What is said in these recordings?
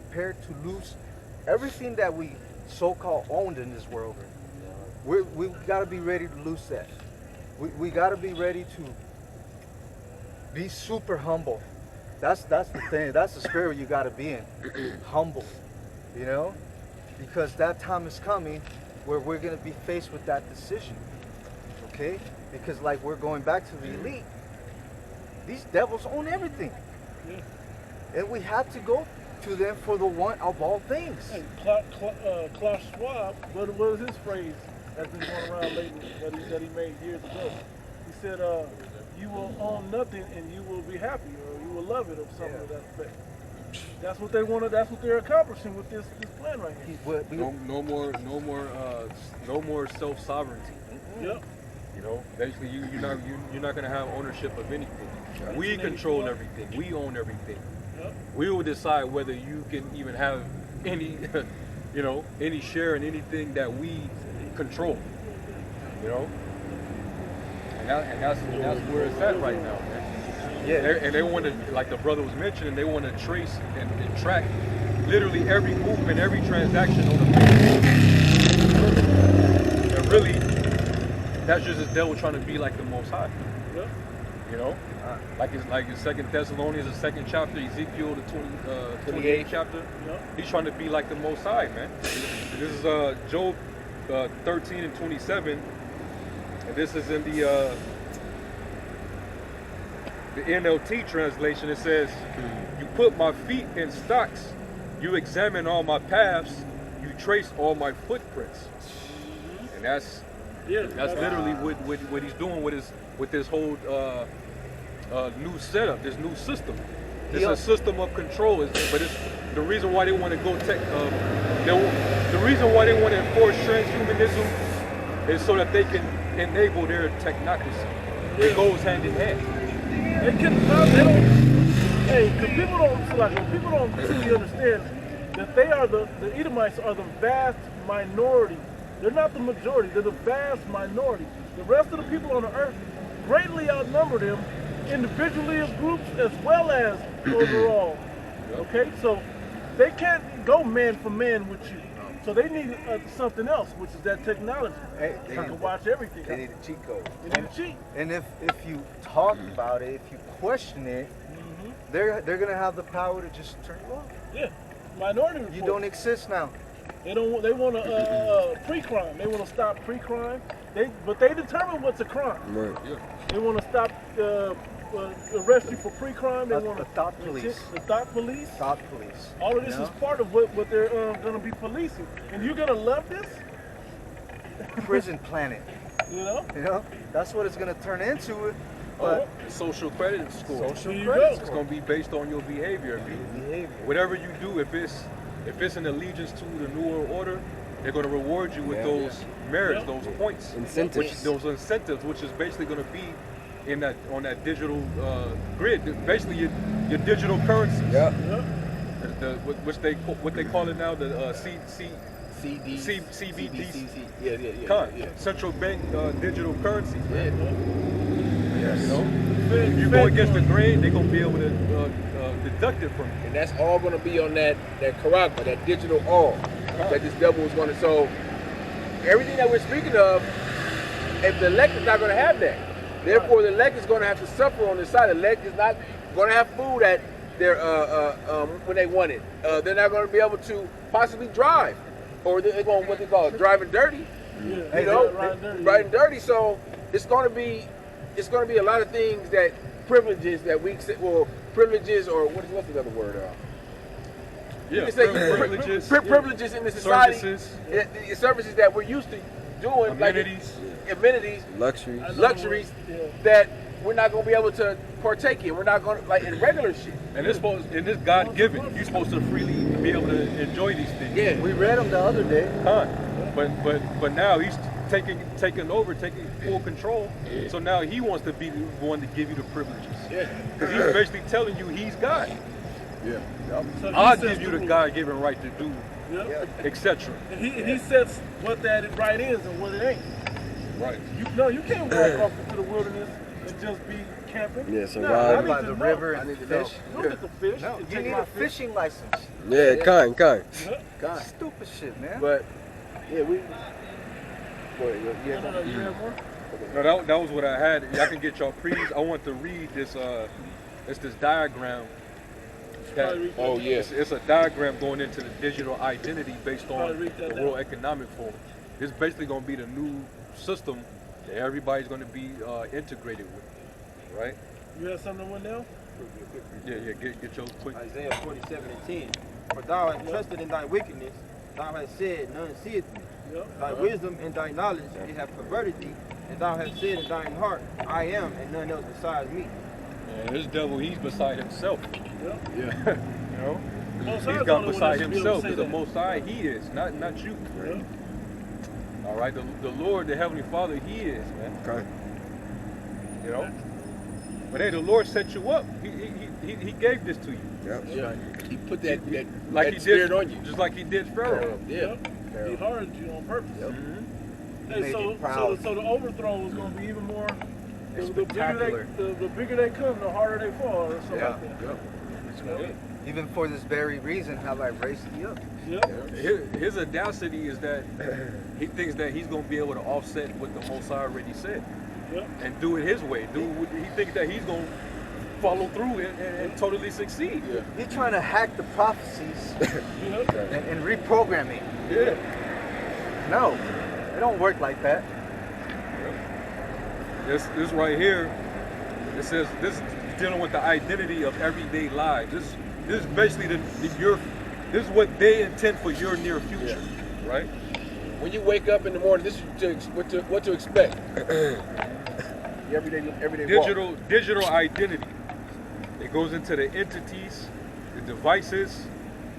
prepared to lose everything that we so-called owned in this world. We got to be ready to lose that. We got to be ready to be super humble. That's the thing. That's the spirit you got to be in. Humble, you know, because that time is coming where we're going to be faced with that decision. Okay? Because like we're going back to the elite. These devils own everything. And we have to go to them for the one of all things. Hey, Klaus Schwab, what was his phrase that's been going around lately that he made years ago? He said, you will own nothing and you will be happy, or you will love it, or something to that effect. That's what they wanted. That's what they're accomplishing with this plan right here. No more self-sovereignty. Yep. You know, basically, you're not gonna have ownership of anything. We control everything. We own everything. Yep. We will decide whether you can even have any, any share in anything that we control. You know, and that's where it's at right now, man. Yeah. And they want to, like the brother was mentioning, they want to trace and track literally every movement, every transaction on the page. And really, that's just the devil trying to be like the Most High. Yeah. You know, like in 2 Thessalonians, the 2nd chapter, Ezekiel, the 28th chapter. Yeah. He's trying to be like the Most High, man. This is Job 13 and 27, and this is in the NLT translation. It says, "You put my feet in stocks. You examine all my paths. You trace all my footprints." And that's literally what he's doing with this whole new setup, this new system. It's a system of control, but it's the reason why they want to go the reason why they want to enforce transhumanism is so that they can enable their technocracy. It goes hand in hand. People don't truly understand that they are the Edomites are the vast minority. They're not the majority, they're the vast minority. The rest of the people on the earth greatly outnumber them, individually as groups as well as overall. Okay, so they can't go man for man with you. So they need something else, which is that technology. They can watch everything. They need a cheat code. They need a cheat. And if you talk about it, if you question it, they're gonna have the power to just turn you off. Yeah, minority report. You don't exist now. They don't. They want to pre-crime. They want to stop pre-crime. But they determine what's a crime. Right. Yeah. They want to stop arrest you for pre-crime. They want the thought police. The thought police. Thought police. All of this is part of what they're going to be policing. And you're going to love this? Prison planet. You know? That's what it's going to turn into. But social credit score. Social credit. It's going to be based on your behavior. Whatever you do, if it's an allegiance to the New World Order, they're going to reward you with those merits, those points, those incentives, which is basically going to be on that digital grid. Basically, your digital currencies. Yeah. What they call it now, the CBDC. Yeah. Central bank digital currencies. Yeah. Yes. You know, if you go against the grain, they're gonna be able to deduct it from you. And that's all gonna be on that character, that digital all that this devil is gonna. So everything that we're speaking of, if the elect is not gonna have that, therefore the elect is gonna have to suffer on this side. The elect is not gonna have food at their when they want it. They're not gonna be able to possibly drive, or they're going what they call it, driving dirty. Yeah. You know, riding dirty. So it's gonna be a lot of things that privileges that we say, privileges or what's the other word? Privileges in the society, services that we're used to doing, amenities, luxuries that we're not going to be able to partake in. We're not going to, like in regular shit. And it's God-given. You're supposed to freely be able to enjoy these things. Yeah, we read them the other day. But now he's taking over, taking full control. So now he wants to be the one to give you the privileges. Yeah. Because he's basically telling you he's God. Yeah. So I'll give you the God-given right to do, etc. And he sets what that right is and what it ain't. Right. You can't walk off into the wilderness and just be camping. Yeah, No, survive. I need by to the know. river I and need to know. fish. You don't get to fish. No, and you take need my a fish. fishing license. Yeah, kind. Yeah. God. Stupid shit, man. But yeah, we. Boy, yeah. No, you have more? No, that was what I had. Y'all can get y'all pre's. I want to read this. It's this diagram. That, Probably read that. Oh yeah. it's a diagram going into the digital identity based on Probably read that the down. World Economic Forum. This is basically going to be the new system that everybody's going to be integrated with, right? You have something to win now? Yeah, get yours quick. Isaiah 47:10. For thou hast trusted in thy wickedness, thou hast said, none seeth me. Yep. Thy wisdom and thy knowledge, it have perverted thee, and thou hast said in thine heart, I am, and none else besides me. And this devil, he's beside himself. Yep. Yeah. You know, Most he's High's the got only one beside that should be able to himself. say Because the that. Most High, he is, not you. Yep. All right, the Lord, the Heavenly Father, he is, man. Okay. You know. But hey, the Lord set you up. He gave this to you. Yep. Yeah. He put that Like that he spirit did on you. just like he did Pharaoh. Yeah. He hardened you on purpose. Mhm. Hey, Made so, you proud. so the overthrow is going to be even more. The bigger, Spectacular. the bigger they come, the harder they fall, or something Yeah. like that. Yep. Even for this very reason, have I raised you up. Yep. His audacity is that he thinks that he's going to be able to offset what the Most High already said Yep. and do it his way. He thinks that he's going to follow through and totally succeed. Yeah. You're trying to hack the prophecies Yep. and reprogram it. Yeah. No, it don't work like that. This right here, it says this is dealing with the identity of everyday lives. This is basically this is what they intend for your near future, right? When you wake up in the morning, this is what to expect. Your everyday walk. Digital identity. It goes into the entities, the devices,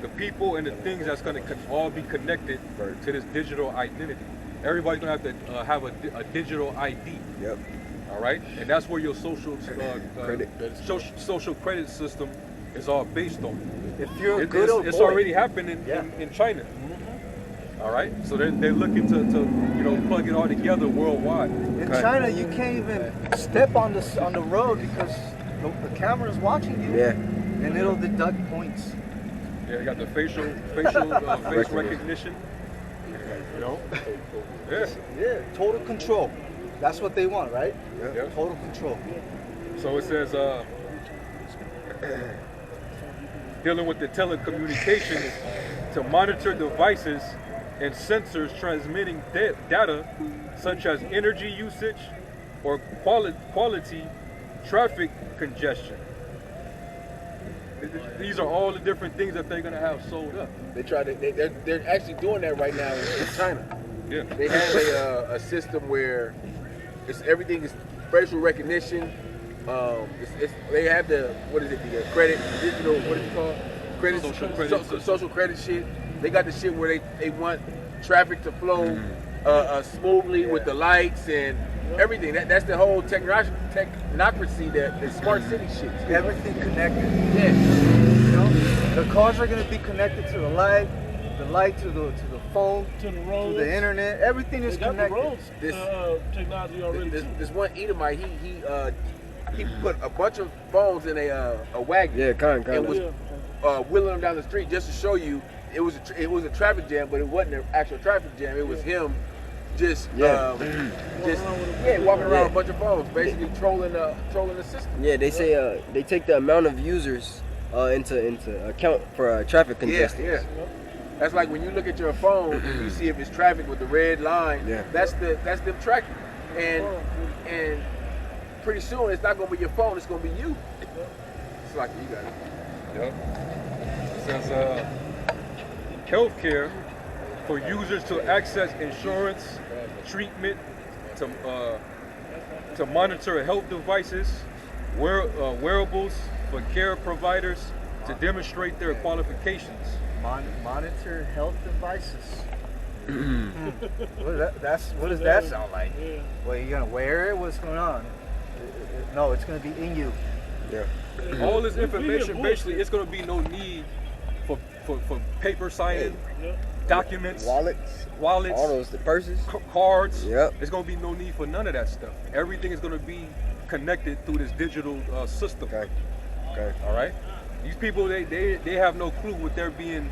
the people, and the things that's going to all be connected to this digital identity. Everybody's going to have to have a digital ID. Yep. All right, and that's where your social Credit. social credit system is all based on. If you're a good old It's boy, already happening in China. All right, so they're looking to plug it all together worldwide. in Okay. China, you can't even step on the road because the camera's watching you, Yeah. and it'll deduct points. Yeah, you got the face recognition. You know, yeah. Yeah, total control. That's what they want, right? Yeah. Total control. So it says dealing with the telecommunications to monitor devices and sensors transmitting data such as energy usage or quality traffic congestion. These are all the different things that they're gonna have sold up. They're actually doing that right now in China. Yeah. They have a system where everything is facial recognition. They have the credit digital, what is it called? Credit Social credit system. social credit shit. They got the shit where they want traffic to flow smoothly with the lights and everything. That's the whole technocracy, that smart city shit. Everything connected. Yeah. You know, the cars are gonna be connected to the light to the phone, To the roads. to the internet. Everything is They got the connected. roads technology already. too. This one Edomite, he put a bunch of phones in a wagon. Yeah, kind. And was Yeah. wheeling them down the street just to show you it was a traffic jam, but it wasn't an actual traffic jam. It was him just Yeah. walking around Yeah. with a bunch of phones, basically trolling the system. Yeah, they say they take the amount of users into account for traffic congestion. Yeah. That's like when you look at your phone and you see if it's traffic with the red line. Yeah. That's them tracking, and pretty soon it's not gonna be your phone. It's gonna be you. It's like you got it. Yep. It says healthcare for users to access insurance, treatment, to monitor health devices, wearables for care providers to demonstrate their qualifications. Monitor health devices. What does that sound like? Yeah. Well, you gonna wear it? What's going on? No, it's gonna be in you. Yeah. All this We information, get basically, it's going to be no need for paper signing, Yeah. documents, Wallets, wallets, all those, the purses. cards. Yep. There's going to be no need for none of that stuff. Everything is going to be connected through this digital system. Okay. Okay. All right. These people, they have no clue what they're being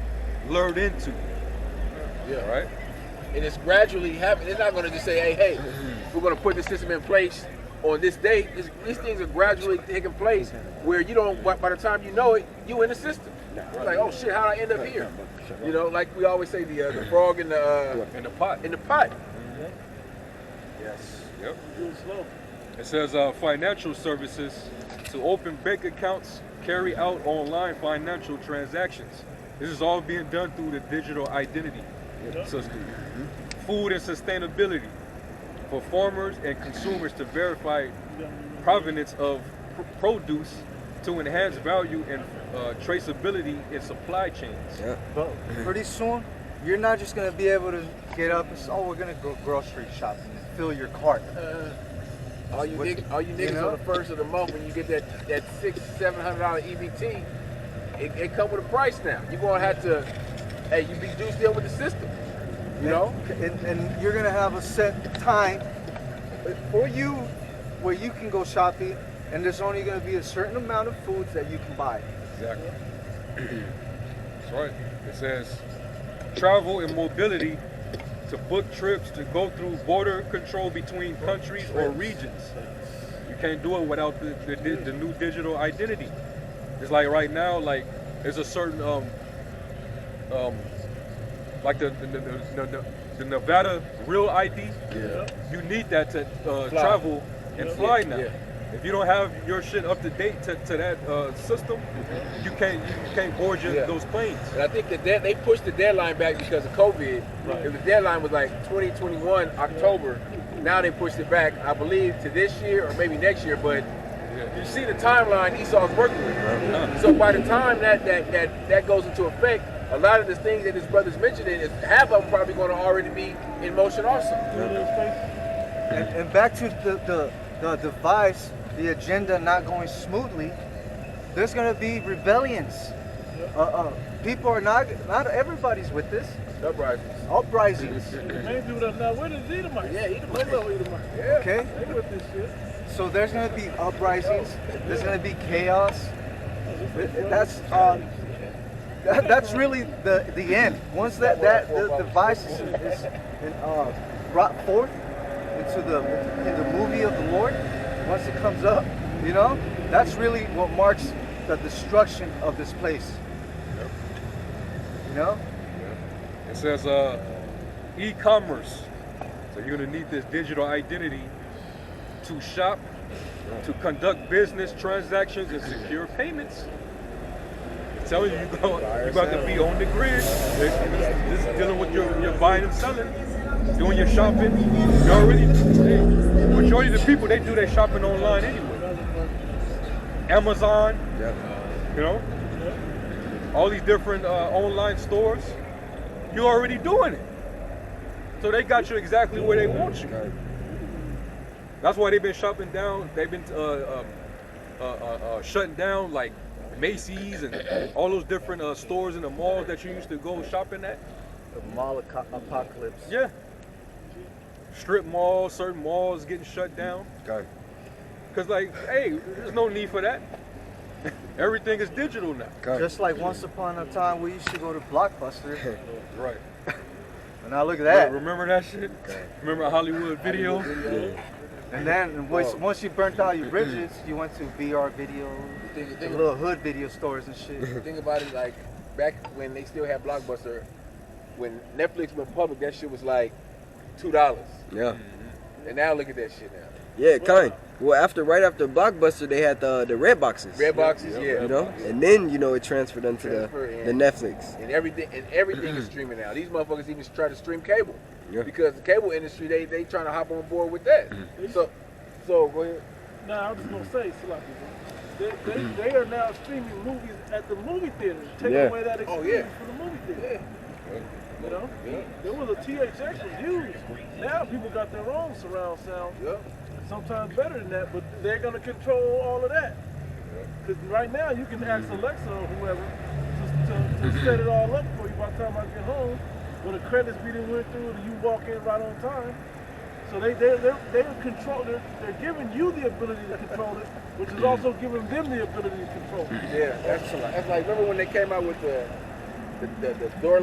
lured into. Yeah. All right. And it's gradually happening. They're not going to just say, hey, we're going to put this system in place on this date. These things are gradually taking place where you don't, by the time you know it, you in the system. It's like, oh shit, how did I end up here? You know, like we always say, the frog in the pot. In the pot. Yes. Yep. Real slow. It says financial services to open bank accounts, carry out online financial transactions. This is all being done through the digital identity system. Food and sustainability for farmers and consumers to verify provenance of produce to enhance value and traceability in supply chains. Yeah. But pretty soon, you're not just gonna be able to get up and say, "Oh, we're gonna go grocery shopping and fill your cart." All you niggas on the first of the month when you get that $600-700 EBT, it come with a price now. You're gonna have to, hey, you be juiced in with the system. You know? And you're gonna have a set time for you where you can go shopping, and there's only gonna be a certain amount of foods that you can buy. Exactly. That's right. It says travel and mobility to book trips to go through border control between countries or regions. You can't do it without the new digital identity. It's like right now, like there's a certain like the Nevada real ID. Yeah. You need that to travel and fly now. Yeah. If you don't have your shit up to date to that system, you can't board those planes. And I think that they pushed the deadline back because of COVID. Right. If the deadline was like 2021 October, now they pushed it back, I believe, to this year or maybe next year. But you see the timeline Esau's working with. So by the time that goes into effect, a lot of the things that his brother's mentioning is half of them probably going to already be in motion also. And back to the device, the agenda not going smoothly, there's going to be rebellions. People are not everybody's with this. Uprisings. Main people that now, where is Edomites? Yeah, Edomites. They love Edomites. Yeah. Okay? They with this shit. So there's going to be uprisings. There's going to be chaos. That's really the end. Once the device is brought forth into the movie of the Lord, once it comes up, you know, that's really what marks the destruction of this place. You know? It says e-commerce. So you're gonna need this digital identity to shop, to conduct business transactions and secure payments. It's telling you you got to be on the grid. This is dealing with your buying and selling, doing your shopping. You already, majority of the people, they do their shopping online anyway. Amazon, you know, all these different online stores. You're already doing it. So they got you exactly where they want you. That's why they've been shopping down. They've been shutting down like Macy's and all those different stores in the malls that you used to go shopping at. The mall apocalypse. Yeah. Strip malls, certain malls getting shut down. Okay. Cause like, hey, there's no need for that. Everything is digital now. Okay. Just like once upon a time we used to go to Blockbuster. Right. And now look at that. Remember that shit? Remember Hollywood Video? And then once you burnt out your bridges, you went to VR video, the little hood video stores and shit. Think about it, like back when they still had Blockbuster, when Netflix went public, that shit was like $2. Yeah. And now look at that shit now. Yeah, kind. Well, right after Blockbuster, they had the red boxes. Red boxes, yeah. You know, and then it transferred onto the Netflix. And everything is streaming now. These motherfuckers even try to stream cable. Yeah. Because the cable industry, they trying to hop on board with that. So go ahead. Now, I was going to say, Salaki, they are now streaming movies at the movie theaters, taking away that experience from the movie theater. You know? There was a THX was used. Now people got their own surround sound. Sometimes better than that, but they're going to control all of that. Because right now you can ask Alexa or whoever to set it all up for you by the time I get home. When the credits be went through and you walk in right on time. So they're control. They're giving you the ability to control it, which is also giving them the ability to control it. Yeah, that's like remember when they came out with the door